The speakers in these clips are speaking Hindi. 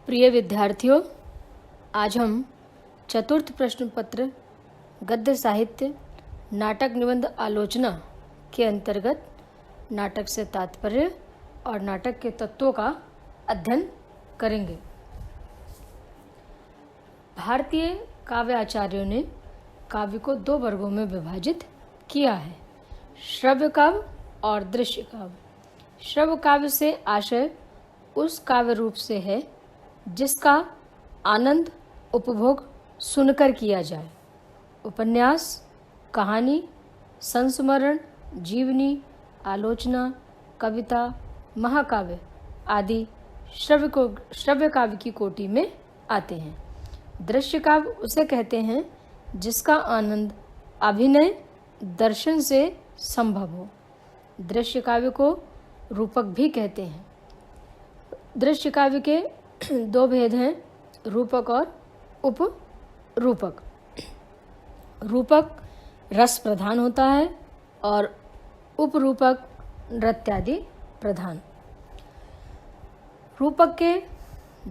प्रिय विद्यार्थियों, आज हम चतुर्थ प्रश्न पत्र गद्य साहित्य नाटक निबंध आलोचना के अंतर्गत नाटक से तात्पर्य और नाटक के तत्वों का अध्ययन करेंगे। भारतीय काव्य आचार्यों ने काव्य को दो वर्गों में विभाजित किया है, श्रव्य काव्य और दृश्य काव्य। श्रव्य काव्य से आशय उस काव्य रूप से है जिसका आनंद उपभोग सुनकर किया जाए। उपन्यास, कहानी, संस्मरण, जीवनी, आलोचना, कविता, महाकाव्य आदि श्रव्य काव्य की कोटि में आते हैं। दृश्य काव्य उसे कहते हैं जिसका आनंद अभिनय, दर्शन से संभव हो। दृश्य काव्य को रूपक भी कहते हैं। दृश्य काव्य के दो भेद हैं, रूपक और उपरूपक। रूपक रस प्रधान होता है और उपरूपक नृत्यादि प्रधान। रूपक के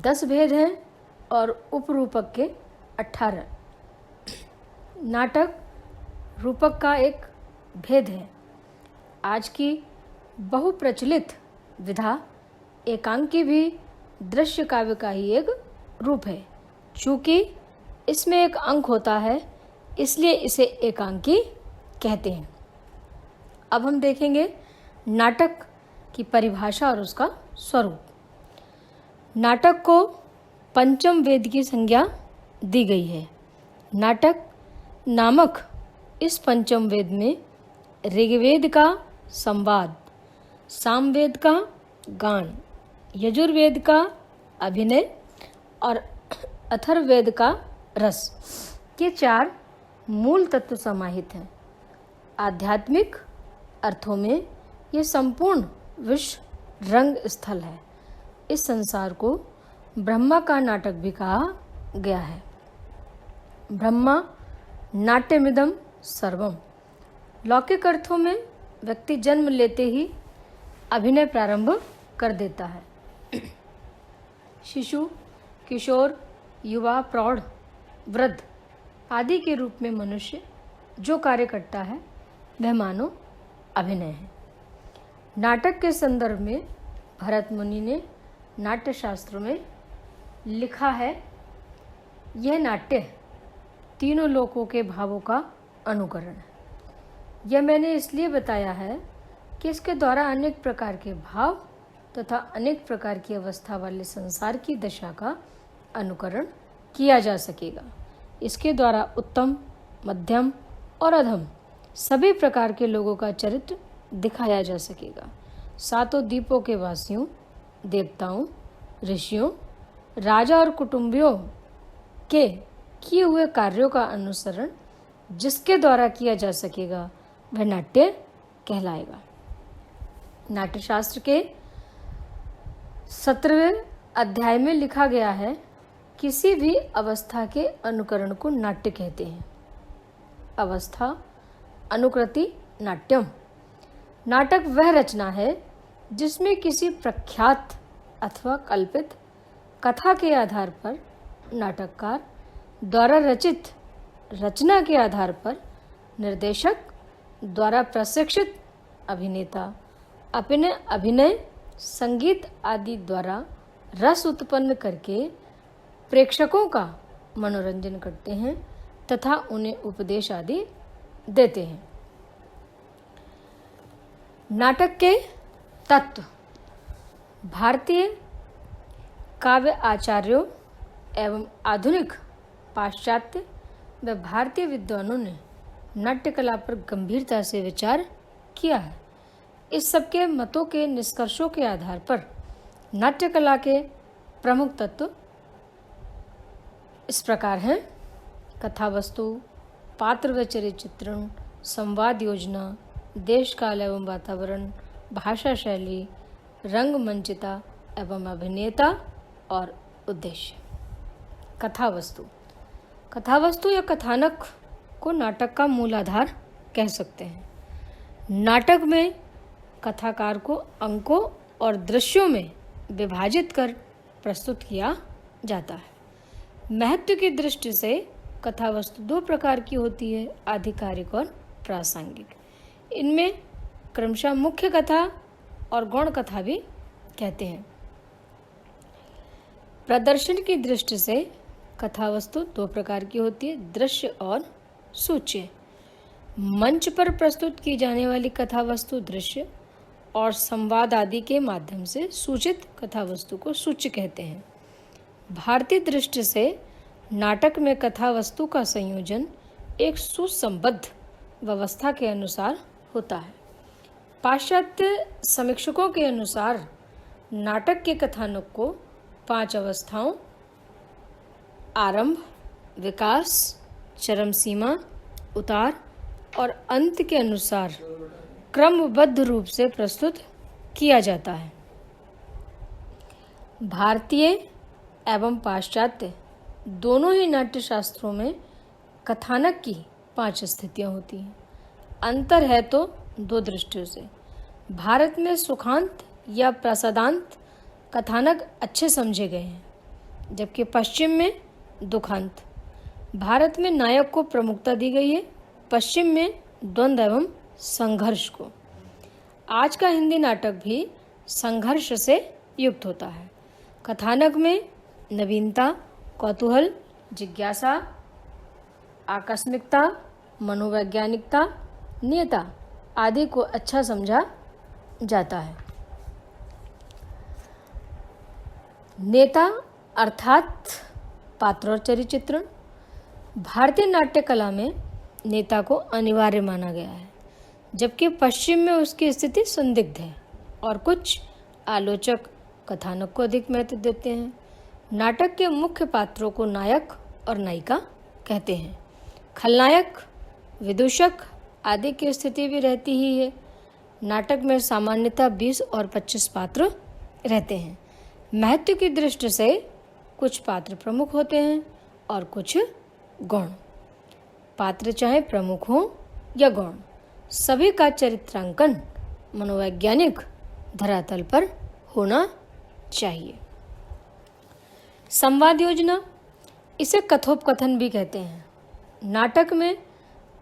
10 भेद हैं और उपरूपक के 18। नाटक रूपक का एक भेद है। आज की बहुप्रचलित विधा एकांकी भी दृश्य काव्य का ही एक रूप है। चूँकि इसमें एक अंक होता है, इसलिए इसे एकांकी कहते हैं। अब हम देखेंगे नाटक की परिभाषा और उसका स्वरूप। नाटक को पंचम वेद की संज्ञा दी गई है। नाटक नामक इस पंचम वेद में ऋग्वेद का संवाद, सामवेद का गान, यजुर्वेद का अभिनय और अथर्ववेद का रस के 4 मूल तत्व समाहित हैं। आध्यात्मिक अर्थों में ये संपूर्ण विश्व रंग स्थल है। इस संसार को ब्रह्मा का नाटक भी कहा गया है। ब्रह्मा नाट्यमिदं सर्वम। लौकिक अर्थों में व्यक्ति जन्म लेते ही अभिनय प्रारंभ कर देता है। शिशु, किशोर, युवा, प्रौढ़, वृद्ध आदि के रूप में मनुष्य जो कार्य करता है वह मानो अभिनय है। नाटक के संदर्भ में भरत मुनि ने नाट्य शास्त्र में लिखा है, यह नाट्य तीनों लोकों के भावों का अनुकरण है। यह मैंने इसलिए बताया है कि इसके द्वारा अनेक प्रकार के भाव तथा अनेक प्रकार की अवस्था वाले संसार की दशा का अनुकरण किया जा सकेगा। इसके द्वारा उत्तम, मध्यम और अधम सभी प्रकार के लोगों का चरित्र दिखाया जा सकेगा। सातों द्वीपों के वासियों, देवताओं, ऋषियों, राजा और कुटुंबियों के किए हुए कार्यों का अनुसरण जिसके द्वारा किया जा सकेगा वह नाट्य कहलाएगा। नाट्यशास्त्र के 17वें अध्याय में लिखा गया है, किसी भी अवस्था के अनुकरण को नाट्य कहते हैं। अवस्था अनुकृति नाट्यम। नाटक वह रचना है जिसमें किसी प्रख्यात अथवा कल्पित कथा के आधार पर नाटककार द्वारा रचित रचना के आधार पर निर्देशक द्वारा प्रशिक्षित अभिनेता अपने अभिनय, संगीत आदि द्वारा रस उत्पन्न करके प्रेक्षकों का मनोरंजन करते हैं तथा उन्हें उपदेश आदि देते हैं। नाटक के तत्व। भारतीय काव्य आचार्यों एवं आधुनिक पाश्चात्य व भारतीय विद्वानों ने नाट्य कला पर गंभीरता से विचार किया है। इस सबके मतों के निष्कर्षों के आधार पर नाट्य कला के प्रमुख तत्व इस प्रकार हैं: कथा वस्तु, पात्र व चरित्र चित्रण, संवाद योजना, देश काल एवं वातावरण, भाषा शैली, रंगमंचिता एवं अभिनेता और उद्देश्य। कथा वस्तु। कथा वस्तु या कथानक को नाटक का मूल आधार कह सकते हैं। नाटक में कथाकार को अंकों और दृश्यों में विभाजित कर प्रस्तुत किया जाता है। महत्व की दृष्टि से कथा वस्तु दो प्रकार की होती है, आधिकारिक और प्रासंगिक। इनमें क्रमशः मुख्य कथा और गौण कथा भी कहते हैं। प्रदर्शन की दृष्टि से कथा वस्तु दो प्रकार की होती है, दृश्य और सूच्य। मंच पर प्रस्तुत की जाने वाली कथा वस्तु दृश्य और संवाद आदि के माध्यम से सूचित कथा वस्तु को सूच्य कहते हैं। भारतीय दृष्टि से नाटक में कथा वस्तु का संयोजन एक सुसंबद्ध व्यवस्था के अनुसार होता है। पाश्चात्य समीक्षकों के अनुसार नाटक के कथानक को 5 अवस्थाओं आरंभ, विकास, चरम सीमा, उतार और अंत के अनुसार क्रमबद्ध रूप से प्रस्तुत किया जाता है। भारतीय एवं पाश्चात्य दोनों ही नाट्य शास्त्रों में कथानक की 5 स्थितियां होती हैं। अंतर है तो 2 दृष्टियों से। भारत में सुखांत या प्रसादांत कथानक अच्छे समझे गए हैं, जबकि पश्चिम में दुखांत। भारत में नायक को प्रमुखता दी गई है, पश्चिम में द्वंद्व एवं संघर्ष को। आज का हिंदी नाटक भी संघर्ष से युक्त होता है। कथानक में नवीनता, कौतूहल, जिज्ञासा, आकस्मिकता, मनोवैज्ञानिकता, नियता आदि को अच्छा समझा जाता है। नेता अर्थात पात्र और चरित्र चित्रण। भारतीय नाट्य कला में नेता को अनिवार्य माना गया है, जबकि पश्चिम में उसकी स्थिति संदिग्ध है और कुछ आलोचक कथानक को अधिक महत्व देते हैं। नाटक के मुख्य पात्रों को नायक और नायिका कहते हैं। खलनायक, विदूषक आदि की स्थिति भी रहती ही है। नाटक में सामान्यतः 20 और 25 पात्र रहते हैं। महत्व की दृष्टि से कुछ पात्र प्रमुख होते हैं और कुछ गौण। पात्र चाहे प्रमुख हो या गौण, सभी का चरित्रांकन मनोवैज्ञानिक धरातल पर होना चाहिए। संवाद योजना, इसे कथोपकथन भी कहते हैं। नाटक में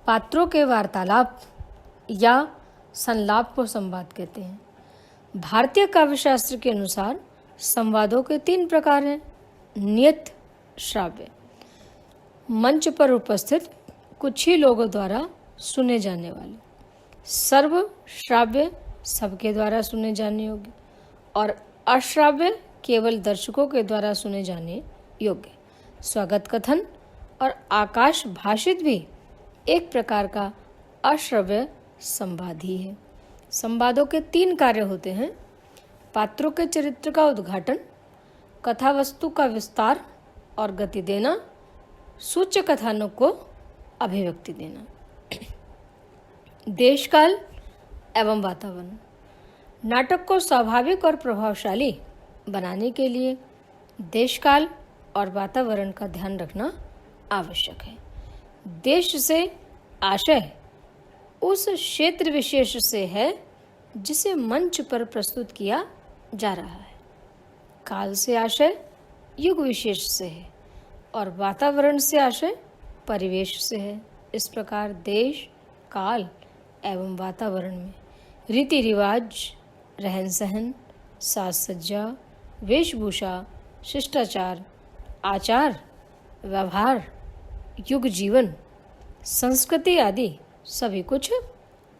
पात्रों के वार्तालाप या संलाप को संवाद कहते हैं। भारतीय काव्यशास्त्र के अनुसार संवादों के 3 प्रकार हैं। नियत, श्राव्य। मंच पर उपस्थित कुछ ही लोगों द्वारा सुने जाने वाले। सर्व श्राव्य, सबके द्वारा सुने जाने योग्य। और अश्राव्य, केवल दर्शकों के द्वारा सुने जाने योग्य। स्वागत कथन और आकाश भाषित भी एक प्रकार का अश्रव्य संवाद ही है। संवादों के 3 कार्य होते हैं। पात्रों के चरित्र का उद्घाटन, कथा वस्तु का विस्तार और गति देना, सूच्य कथानक को अभिव्यक्ति देना। देशकाल एवं वातावरण, नाटक को स्वाभाविक और प्रभावशाली बनाने के लिए देशकाल और वातावरण का ध्यान रखना आवश्यक है। देश से आशय उस क्षेत्र विशेष से है जिसे मंच पर प्रस्तुत किया जा रहा है। काल से आशय युग विशेष से है और वातावरण से आशय परिवेश से है। इस प्रकार देश, काल एवं वातावरण में रीति रिवाज, रहन सहन, साज सज्जा, वेशभूषा, शिष्टाचार, आचार, व्यवहार, युग जीवन, संस्कृति आदि सभी कुछ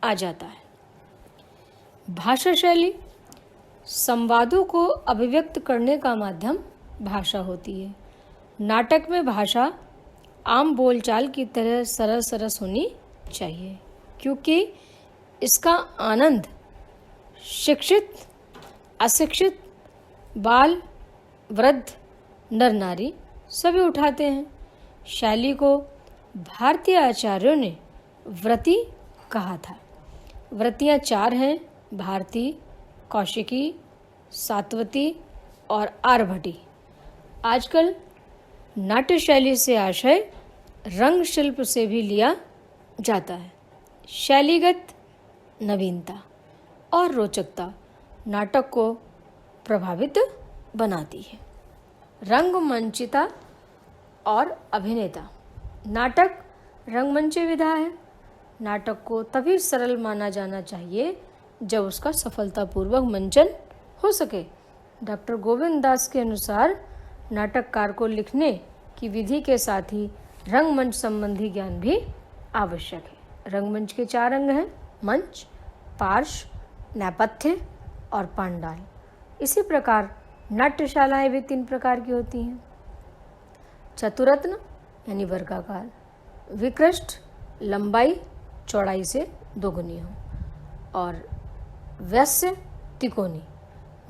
आ जाता है। भाषा शैली, संवादों को अभिव्यक्त करने का माध्यम भाषा होती है। नाटक में भाषा आम बोलचाल की तरह सरल सरस होनी चाहिए, क्योंकि इसका आनंद शिक्षित, अशिक्षित, बाल, वृद्ध, नर नारी सभी उठाते हैं। शैली को भारतीय आचार्यों ने व्रति कहा था। व्रतियाँ 4 हैं: भारती, कौशिकी, सात्वती और आर्भटी। आजकल नाट्य शैली से आशय रंग शिल्प से भी लिया जाता है। शैलीगत नवीनता और रोचकता नाटक को प्रभावित बनाती है। रंगमंचिता और अभिनेता। नाटक रंगमंची विधा है। नाटक को तभी सरल माना जाना चाहिए जब उसका सफलतापूर्वक मंचन हो सके। डॉक्टर गोविंद दास के अनुसार नाटककार को लिखने की विधि के साथ ही रंगमंच संबंधी ज्ञान भी आवश्यक है। रंगमंच के 4 अंग हैं: मंच, पार्श्व, नेपथ्य और पांडाल। इसी प्रकार नाट्यशालाएं भी 3 प्रकार की होती हैं: चतुरत्न यानी वर्गाकार, विकृष्ट लंबाई चौड़ाई से दोगुनी हो, और व्यस्य तिकोनी।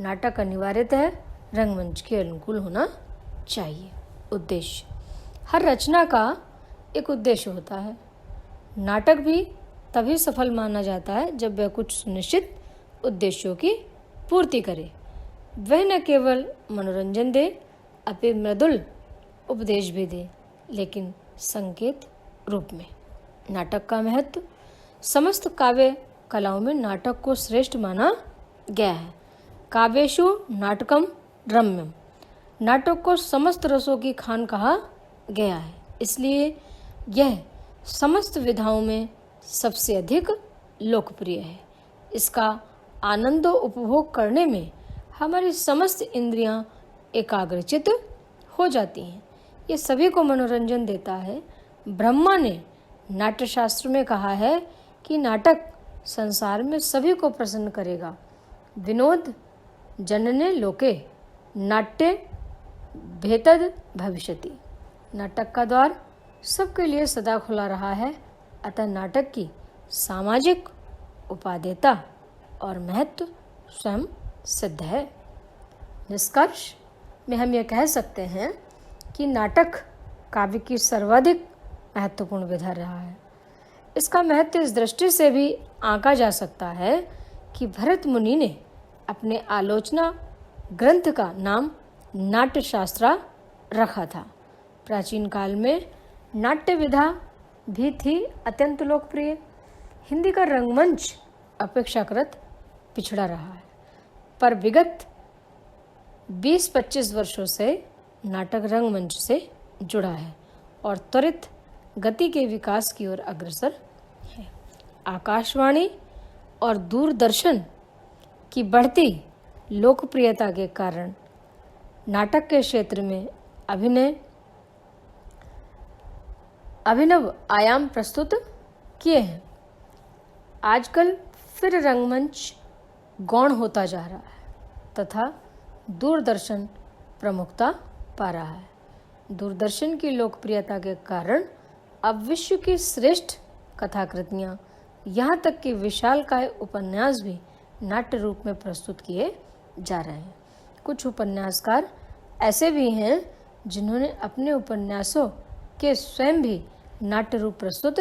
नाटक अनिवार्यतः रंगमंच के अनुकूल होना चाहिए। उद्देश्य: हर रचना का एक उद्देश्य होता है। नाटक भी तभी सफल माना जाता है जब वह कुछ सुनिश्चित उद्देश्यों की पूर्ति करे। वह न केवल मनोरंजन दे, अपितु मृदुल उपदेश भी दे, लेकिन संकेत रूप में। नाटक का महत्व: समस्त काव्य कलाओं में नाटक को श्रेष्ठ माना गया है। काव्येषु नाटकम रम्यम। नाटक को समस्त रसों की खान कहा गया है, इसलिए यह समस्त विधाओं में सबसे अधिक लोकप्रिय है। इसका आनंदो उपभोग करने में हमारी समस्त इंद्रियां एकाग्रचित हो जाती हैं। ये सभी को मनोरंजन देता है। ब्रह्मा ने नाट्यशास्त्र में कहा है कि नाटक संसार में सभी को प्रसन्न करेगा। विनोद जनने लोके नाट्य भेतद भविष्यति। नाटक का द्वार सबके लिए सदा खुला रहा है, अतः नाटक की सामाजिक उपादेयता और महत्व स्वयं सिद्ध है। निष्कर्ष में हम यह कह सकते हैं कि नाटक काव्य की सर्वाधिक महत्वपूर्ण विधा रहा है। इसका महत्व इस दृष्टि से भी आंका जा सकता है कि भरत मुनि ने अपने आलोचना ग्रंथ का नाम नाट्यशास्त्रा रखा था। प्राचीन काल में नाट्य विधा भी थी अत्यंत लोकप्रिय। हिंदी का रंगमंच अपेक्षाकृत पिछड़ा रहा है, पर विगत 20-25 वर्षों से नाटक रंगमंच से जुड़ा है और त्वरित गति के विकास की ओर अग्रसर है। आकाशवाणी और दूरदर्शन की बढ़ती लोकप्रियता के कारण नाटक के क्षेत्र में अभिनव आयाम प्रस्तुत किए हैं। आजकल फिर रंगमंच गौण होता जा रहा है तथा दूरदर्शन प्रमुखता पा रहा है। दूरदर्शन की लोकप्रियता के कारण अब विश्व की श्रेष्ठ कथाकृतियाँ, यहाँ तक कि विशालकाय उपन्यास भी नाट्य रूप में प्रस्तुत किए जा रहे हैं। कुछ उपन्यासकार ऐसे भी हैं जिन्होंने अपने उपन्यासों के स्वयं भी नाट्य रूप प्रस्तुत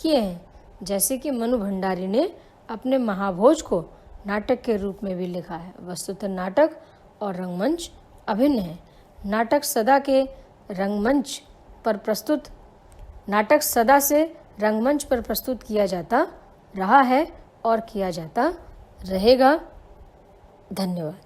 किए हैं, जैसे कि मनु भंडारी ने अपने महाभोज को नाटक के रूप में भी लिखा है। वस्तुतः नाटक और रंगमंच अभिन्न है। नाटक सदा से रंगमंच पर प्रस्तुत किया जाता रहा है और किया जाता रहेगा। धन्यवाद।